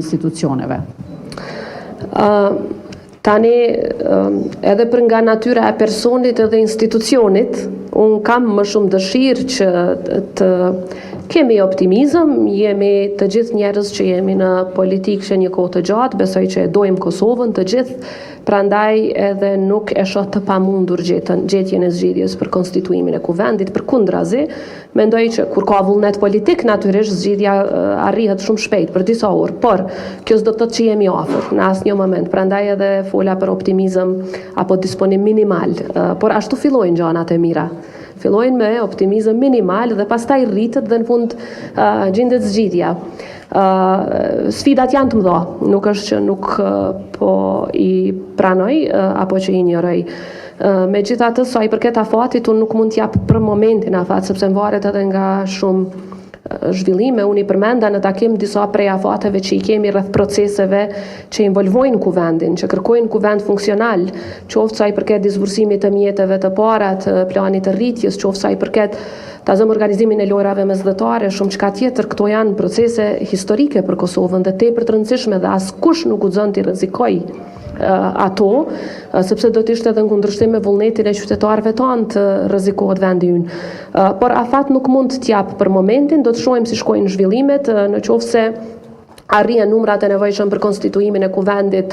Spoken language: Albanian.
institucioneve. Tani, edhe për nga natyra e personit edhe institucionit, unë kam më shumë dëshirë që të kemi optimizëm, jemi të gjithë njerëz që jemi në politikë që një kohë të gjatë, besoj që e dojmë Kosovën të gjithë, prandaj edhe nuk e shoh të pamundur gjetjen e zgjidhjes për konstituimin e kuvendit, përkundrazi, mendoj që kur ka vullnet politik, natyrisht zgjidhja arrihet shumë shpejt për disa orë, por kjo s'do të thotë që jemi afër në asnjë moment, prandaj edhe fola për optimizëm apo disponim minimal, por ashtu fillojnë gjanat e mira. Fillojnë me optimizëm minimal dhe pastaj rritet dhe në fund gjendet zgjidhja. Sfidat janë të mëdha, nuk është që nuk po i pranoj apo që i injoroj. Megjithatë, sa i përket afatit, unë nuk mund t'jap për momentin afat, sepse varet edhe nga shumë zhvillime. Unë i përmenda në takim disa prej afateve që i kemi rreth proceseve që involvojnë kuvendin, që kërkojnë kuvend funksional, qoftë sa i përket disbursimit të mjeteve të para, të planit të rritjes, qoftë sa i përket organizimin e lojrave mesdhetare, shumë çka tjetër. Këto janë procese historike për Kosovën dhe tepër të rëndësishme dhe askush nuk guxon t'i rrezikoj ato, sepse do të ishte edhe në kundërshtim me vullnetin e qytetarëve tanë të rrezikohet vendi ynë. Por afat nuk mund t'jap për momentin, do të shohim si shkojnë zhvillimet, në qoftë se arrihen numrat e nevojshëm për konstituimin e kuvendit